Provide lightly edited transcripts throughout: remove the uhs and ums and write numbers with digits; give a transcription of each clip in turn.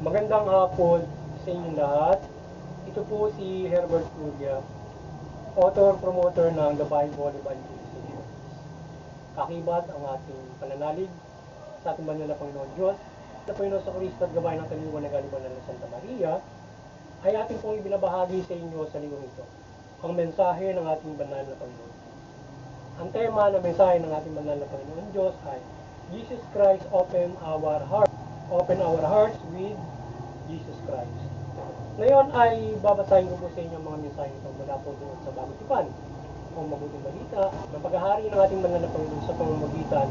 Magandang hapon sa inyo lahat. Ito po si Herbert Julia, author-promoter ng The Bible Evangelization. Kakibat ang ating pananalig sa ating banal na Panginoon Diyos, na Panginoon sa Kristo at gabay ng kaliwan na galiban ng Santa Maria, ay ating pong ibinabahagi sa inyo sa linggong ito, ang mensahe ng ating banal na Panginoon. Ang tema ng mensahe ng ating banal na Panginoon Diyos ay Jesus Christ open our hearts. Open our hearts with Jesus Christ. Ngayon ay babasahin ko po sa inyo ang mga mensahe ito mula po doon sa Bagong Tipan, ang mabuting balita ng paghahari ng ating banal na Panginoon sa pamamagitan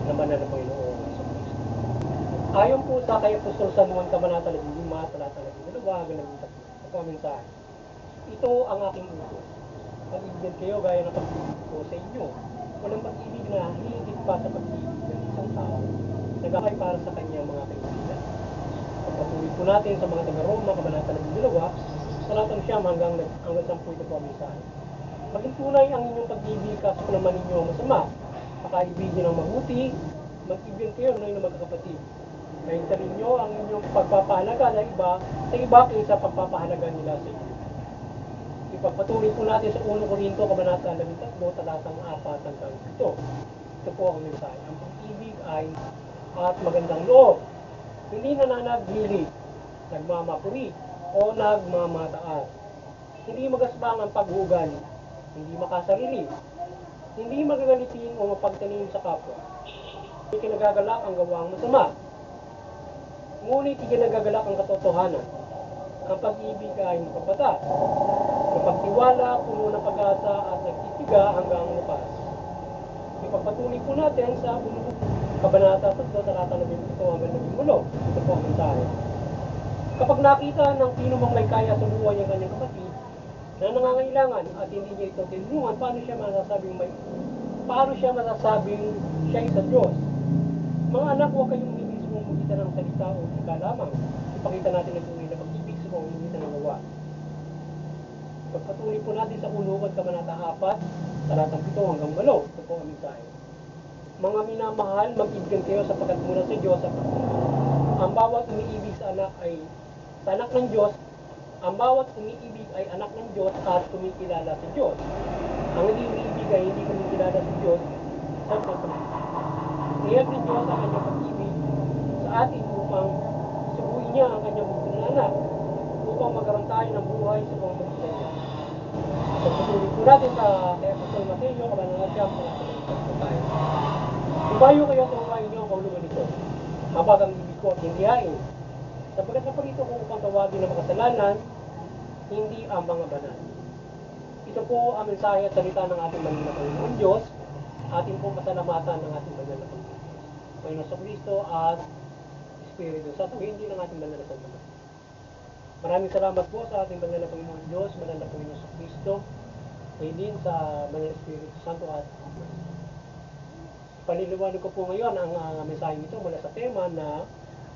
ng banal na Panginoon sa Kristo. Ayon po sa kay Apostol San Juan Kabanata 15, talata 12 hanggang 13. Ito ang mensahe. Ito ang aking utos. Pag-ibigin kayo gaya ng pag-ibig ko sa inyo. Walang pag-ibig na hihigit pa sa pag-ibig ng isang tao, nagkakay para sa kanyang mga kaibigan. Pagpatuloy po natin sa mga taga-Roma, Kabanata 12, talatang 9 hanggang 10 ito po ang mensahe. Maging tunay ang inyong pag-ibig kaso kung naman ninyo masama. Pakaibigin ng mabuti, mag-ibigin kayo ng magkakapatid. Kahintan ninyo ang inyong pagpapahalaga ng iba sa iba kaysa pagpapahalaga nila sa inyo. Ipagpatuloy po natin sa 1 Corinto, Kabanata 13, talatang 4 hanggang 7. Ito po ang mensahe. Ang pag-ibig ay at magandang loob, hindi nananaghilig, nagmamapuri, o nagmamataas. Hindi magasbang ang paghugali, hindi makasarili, hindi magagalitin o mapagtanim sa kapwa. Hindi kinagagalak ang gawang masama, ngunit ikinagagalak ang katotohanan. Ang pag-ibig ay mapapatas, mapagtiwala, puno ng pag-asa at nagtitiga hanggang wakas. Ipagpatuloy po natin sa Kabanata 3, talata 17 hanggang 18. Ito po ang mensahe. Kapag nakita ng sino mang may kaya sa buhay ang kanyang kapatid na nangangailangan at hindi niya ito tinulungan, paano siya masasabing siya ay sa Diyos? Mga anak, huwag kayong umibig sa pamamagitan ng salita o ika lamang. Ipakita natin ang tunay na pag-ibig sa pamamagitan ng gawa. Pagpatuloy po natin sa 1 Kabanata 4, talatang 7 hanggang 8. Ito po ang mensahe. Mga minamahal, mag-ibigin kayo sapagkat mula sa Diyos at ang bawat umiibig sa anak ng Diyos, ang bawat umiibig ay anak ng Diyos at kumikilala sa Diyos. Ang hindi umiibig ay hindi kumikilala sa Diyos sa pagkakas. Niyag ng Diyos ang kanyang pag-ibig sa atin upang subuhin niya ang kanyang bugtong na anak upang magkaroon tayo ng buhay sa pamamagitan niya. Pagpatuloy po natin sa kay Apostol Mateo, Kabanata 9, tayo. Tumayo kayo at tumayo niyo ang kaulugan nito, habang ang ibig ko at hindi hain. Sapagkat naparito ko upang tawagin ng makasalanan, hindi ang mga banal. Ito po ang mensahe at salita ng ating banal na Panginoon Diyos, ating pong pasalamatan ng ating banal na Panginoon sa Kristo at Espiritu Santo, hindi ng ating banal na Santa Maria. Maraming salamat po sa ating banal na Panginoon Diyos, banal na Panginoon sa Kristo, ay din sa banal na Espiritu Santo at paniliwanag ko po ngayon ang mensahe nito mula sa tema na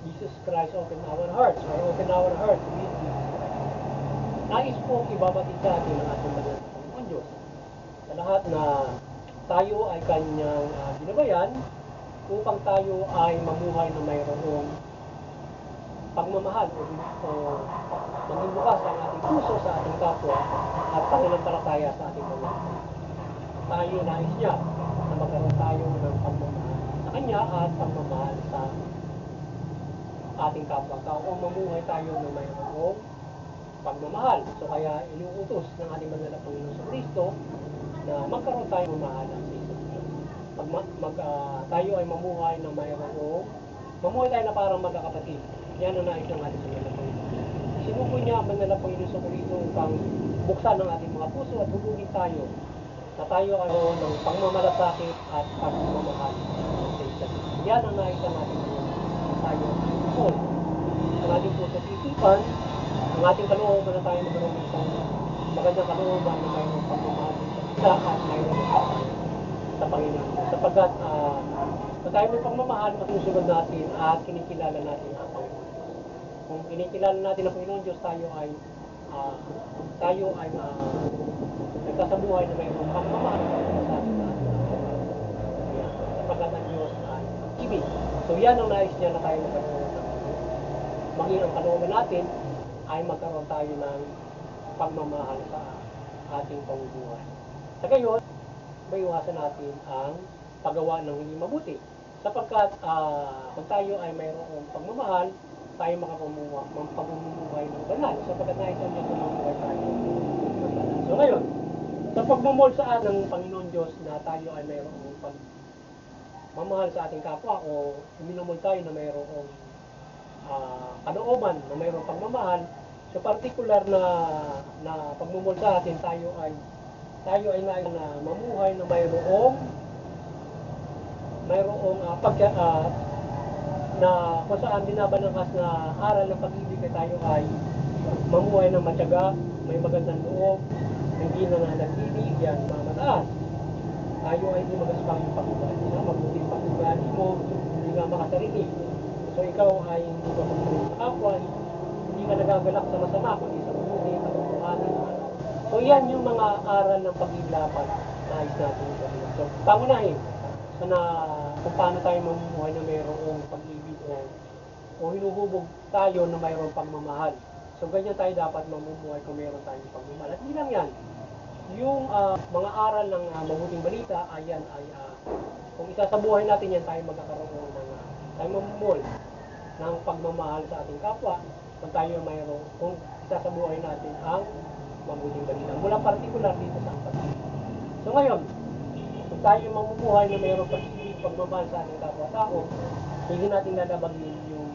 Jesus Christ open our hearts, or open our hearts with Jesus Christ. Nais po ibabatid sa atin ang ating banal na Panginoon Diyos sa lahat na tayo ay kanyang ginabayan upang tayo ay mamuhay na mayroong pagmamahal o maging bukas ang ating puso sa ating kapwa at pananampalataya sa ating mga tayo nais niya na magkaroon tayo ng pagmamahal sa Kanya at pagmamahal sa ating kapwa-tao o mamuhay tayo ng mayroong pagmamahal. So kaya inuutos ng ating banal na Panginoon sa Kristo na magkaroon tayo ng pagmamahal sa isa't isa. Tayo ay mamuhay ng mamuhay tayo na parang magkakapatid. Yan ang nais ng ating banal na Panginoon. Sinuko niya ang banal na Panginoon sa Kristo upang buksan ang ating mga puso at hubugin tayo na tayo ay ng pagmamalasakit at pagmamahal sa isa't isa. Yan ang nais ng ating tayo ay ang ating puso at isipan, ang ating kalooban na tayo magkaroon ng isang magandang kalooban na mayroong pagmamahal sa isa at mayroong sa Panginoon. Sapagkat kung tayo may pagmamahal, masusunod natin at kinikilala natin ang Panginoon. Kung kinikilala natin ang Panginoon Diyos, tayo ay nagkasabuhay na mayroong pagmamahal sa ating lahat. Sapagkat ang Diyos ay ibig. So yan ang nais niya na tayo magkaroon ng maging ang kalooban natin ay magkaroon tayo ng pagmamahal sa ating pamumuhay. Sa gayon, maiwasan natin ang paggawa ng hindi mabuti. Sapagkat kung tayo ay mayroong pagmamahal, tayo makapamumuhay ng banal. Sapagkat naisan niya pamumuhay tayo ng banal. So ngayon, sa pagmamahal sa atin ng Panginoon Diyos na tayo ay mayroong pagmamahal sa ating kapwa o minumul tayo na mayroong kalooban na mayroong pagmamahal, so particular na pagmumul sa atin, tayo ay nais na mamuhay na mayroong na kung saan binabanangkas na aral ng pag-ibig ay tayo ay mamuhay ng matyaga, may magandang loob, hindi na nagdidig, yan mamataas. Tayo ay hindi magaspang pag-ugali na mabuting pag-ugali mo, hindi nga makasarili. So ikaw ay hindi mapagsalit sa kapwa, hindi ka nagagalak sa masama, kundi sa mabuti, katotohanan. So yan yung mga aral ng pag-ilapan na nais natin gawin. So pangunahin, kung paano tayo mamumuhay na mayroong pag-ibig o hinuhubog tayo na mayroong pagmamahal. So ganyan tayo dapat mamumuhay kung mayroon tayong pagmamahal. At hindi lang yan, yung mga aral ng mabuting balita, ayan ay kung isa sa buhay natin yan, tayo magkakaroon ng tayo mamumuhay ng pagmamahal sa ating kapwa, kung tayo mayroong, kung isa sa buhay natin ang mabuting balita. Mula partikular dito sa pag-ibig. So ngayon, kung tayo mamumuhay na mayroong pag-ibig, pagmamahal sa ating kapwa-tao, hindi natin lalabagin yung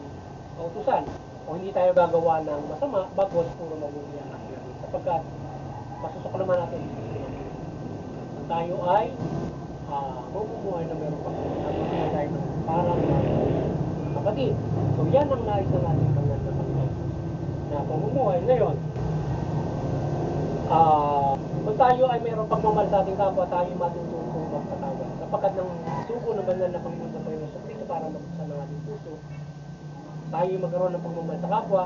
kautusan o hindi tayo gagawa ng masama, bagos puro mabuti ang ating natin. Sapagkat, pasusok naman natin kung tayo ay mamumuhay na mayroong pag-ibig, mamumuhay tayo ng parang kapatid. So yan ang nais ng ating banal na Panginoon na pamumuhay. Ngayon, kung tayo ay mayroong pagmamahal sa ating kapwa, tayo matututong magpatawad. Sapagkat ng sugo ng banal na Panginoon sa Panginoon sa Kristo para mabuksan ng ating puso, tayo magkaroon ng pagmamahal sa kapwa,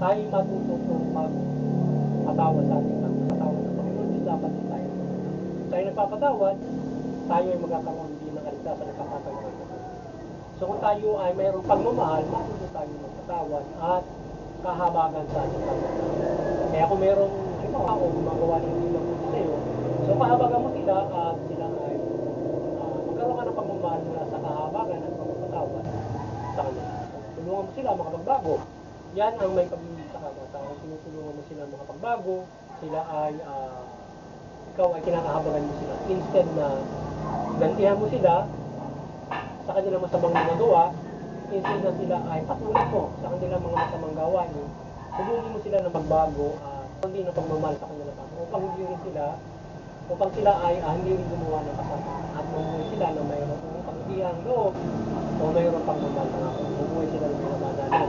tayo matututong magpatawad sa ating kapwa. Patawad ng Panginoon, Diyos dapat tayo. Kung tayo nagpapatawad, tayo ay magkakaroon din ng kaligtasan ng kapatawaran. So kung tayo ay mayroong pagmamahal, matuto tayo magpatawad at kahabagan sa ating kapwa. Kaya kung mayroong o gumagawa ng hindi mabuti sa iyo, so pahabagan mo sila at sila ay magkaroon ka ng pagmamahal mula sa kahabagan at pagpapatawad sa kanila. Tulungan mo sila makapagbago. Yan ang may pag-ibig sa kapwa-tao. Tinutulungan mo sila makapagbago, sila ay ikaw ay kinakahabagan mo sila. Instead na gantihan mo sila sa kanilang masamang ginagawa, instead na sila ay patuloy mo sa kanilang mga masamang gawain, tulungan mo sila na magbago hindi na pagmamahal sa kanila upang sila ay hindi rin gumawa ng kasama at mamuhay sila na mayroong pagdihang loob o mayroong pagmamahal na ako. Mamuhay sila na may nabadalan.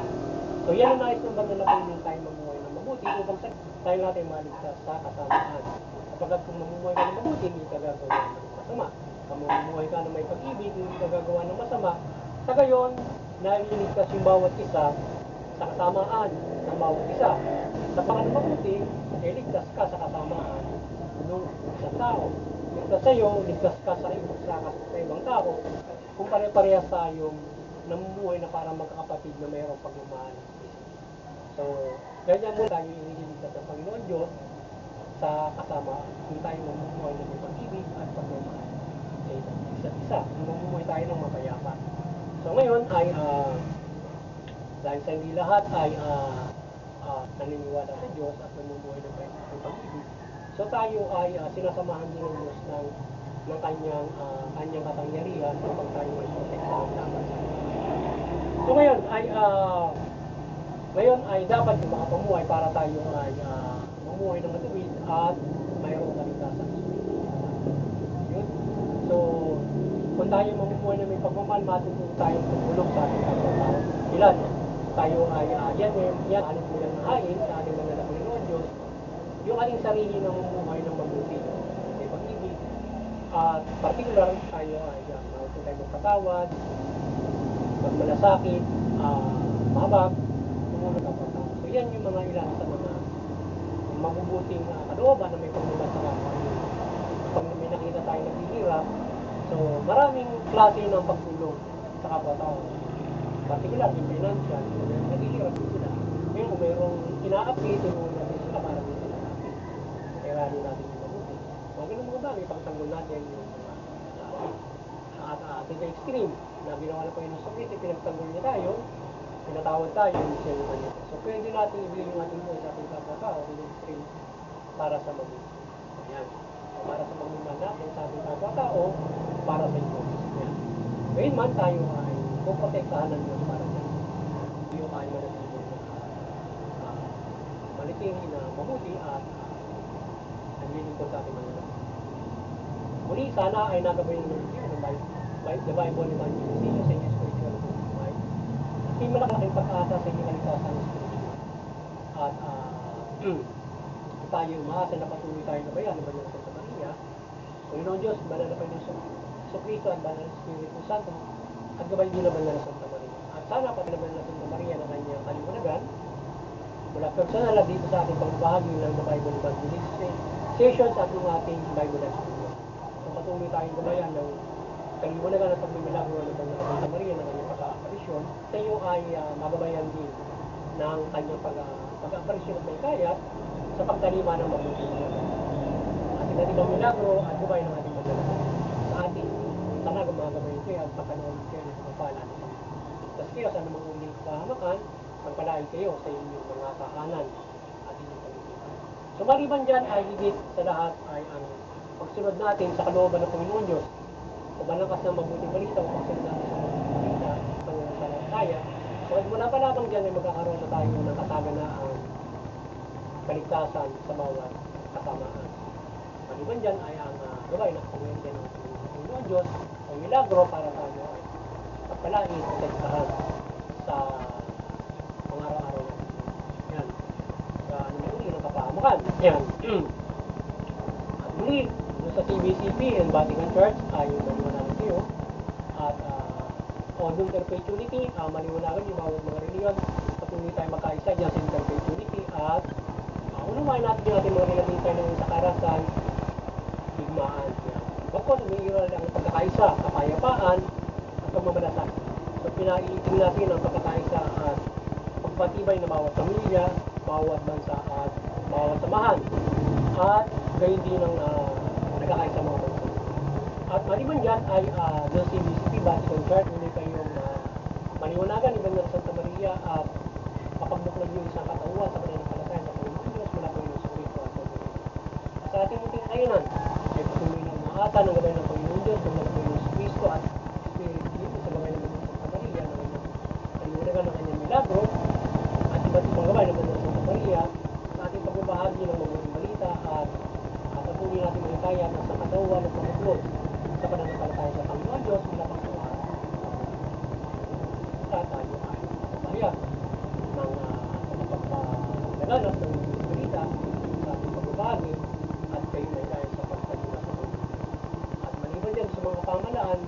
So yan ang nais ng banal na Panginoon tayo mamuhay ng mabuti upang tayo natin maligtas sa kasamaan. Kapag kung mamumuhay ka ng mabuti, hindi ka gagawa ng masama. Kung mamumuhay ka ng may pag-ibig, hindi ka gagawa ng masama. Sa gayon, naliligtas yung bawat isa sa kasamaan ng bawat isa. Sa pangalan mabuti, ligtas ka sa kasamaan ng isang tao. Ligtas sa iyo, ligtas ka sa ibang tao. Kung pare-parehas tayong namumuhay na para magkakapatid na mayroong pagmamahal. So, ganyan mo tayo iniligtas ng Panginoon Diyos sa kasamaan. Kung tayo namumuhay ng pag-ibig at pagmamahal sa isa't isa. Kung namumuhay tayo ng mapayapa. So, ngayon ay dahil sa hindi lahat ay naniniwala sa Diyos at namumuhay ng pag-ibig. So tayo ay sinasamahan din ng Diyos ng kanyang katangyarihan upang tayo ay protektahan dapat sa Diyos. So ngayon ay dapat makapamuhay para tayo ay mamuhay ng matuwid at mayroong kaligtasan. Yun. So kung tayo mamumuhay na may pagmamahal, matutunan tayong tumulong sa ating kapwa-tao. Ilan? Tayo ay yan aling pulang na hain sa ating mga Panginoon Diyos, yung ating sarili na mamumuhay ng mabuti, may pag-ibig, at particular tayo ay mauto tayo magpatawad, magmalasakit, mahabag, tumulong ang pagkatao. So yan yung mga ilan sa mga mabubuting kalooban na may pagmamahal sa kapwa. Pag may nakita tayo naghihirap, so maraming klase ng pagtulong sa kapwa-tao. particular yung financial, naghihirap din sila. Ngayon kung mayroong ina-update, tinulungan natin sila para din sila natin. Kaya rin natin yung mabuti. Mga ganun mga bagay, pagtanggol natin yung mga at ating extreme na ginawa na Panginoon sa Kristo, pinagtanggol niya tayo, pinatawad tayo, hindi siya yung kanito. So pwede natin ibigay yung ating buhay sa ating kapwa-tao, yung extreme para sa mabuti. Ayan. So, para sa pagmamahal natin sa ating kapwa-tao, para sa Diyos. Ayan. Ngayon man tayo ay puprotektahan ng Diyos para sa Diyos. Hindi tayo manatili na manatili na mabuti at naglilingkod sa ating mga Diyos. Muli, sana ay nagabay ng the Bible Evangelism sa inyong spiritual life. Kasi malaking pag-asa sa inyong kaligtasan ng spiritual. At tayo umaasa na patuloy tayo na bayan ng Banal na Santa Maria. Panginoon Diyos, Banal na Panginoon sa Kristo at Banal na Espiritu Santo, at gabay din na Banal na Santa Maria. At sana pati na Banal na Santa Maria na kanyang kaliwanagan, mula personal dito sa ating pagbahagi ng The Bible Evangelism sessions at ng ating Bible Studio. So patuloy tayong gabayan ng kaliwanagan at pagmimilagro ng Banal na Santa Maria ng kanyang pag-aaparisyon. Sa iyo ay magabayan din ng kanyang pag-aaparisyon at may kayat sa pagtalima ng mabuting milagro. Ating natin milagro at gabay ng ating maglalagay sa ating talagang mga gabay kayo at pagkanoon kayo ng pagpapala ng Panginoon. Tapos kayo sa anumang uling pahamakan, magpalain kayo sa inyong mga tahanan at inyong pagkikipan. So maliban dyan ay higit sa lahat ay ang pagsunod natin sa kalooban ng Panginoon Diyos o malangkas ng mabuting balita o pagsunod natin sa mabuting balita pananampalataya. So mula pa lamang dyan ay magkakaroon na tayo ng kataganaang kaligtasan sa bawat kasamaan. Maliban dyan ay ang gabay ng Panginoon Diyos ang milagro para tayo ay pagpalain at protektahan sa mga araw-araw natin. Yan. Ano na uli ng kapahamakan. Yan. At muli, sa CBCP and Vatican Church ay maliwanagan kayo. At on perpetuity, maliwanagan yung bawat mga reliyon. Patuloy tayo magkaisa dyan sa perpetuity at unawain natin yung ating mga relating tayo ng sa karasan, digmaan. Bakit umiiral ang pagkakaisa, kapayapaan, at pagmamalasakit. So pinaiiting natin ang pagkakaisa at pagpatibay ng bawat pamilya, bawat bansa at bawat samahan. At gayon din ang nagkakaisa mga bansa. At maliban dyan ay ng CBCP Vatican Church, hindi kayong maliwanagan ni Banal Santa Maria at kapagbuklod yung isang katawan sa pananampalataya ng Panginoon Diyos mula po yung Espiritu at Pagkakas. Sa ating munting kayanan ay patuloy na umaasa ng gabay ng Panginoon Diyos mula po yung Espiritu at Espiritu dito sa gabay ng Banal Santa Maria na kaliwanagan ng kanyang milagro at iba't ibang gabay ng Banal Santa Maria sa ating pagbabahagi ng mabuting balita at patuloy natin magkaya ng sa katawan at pagbuklod sa pananampalataya sa Panginoon Diyos mula pang sa tayo ay kabayan ng pagpapalaganap ng balita sa ating pagbabahagi at kayo may kaya sa pagpapalagay. At maliban dyan sa mga pamalaan,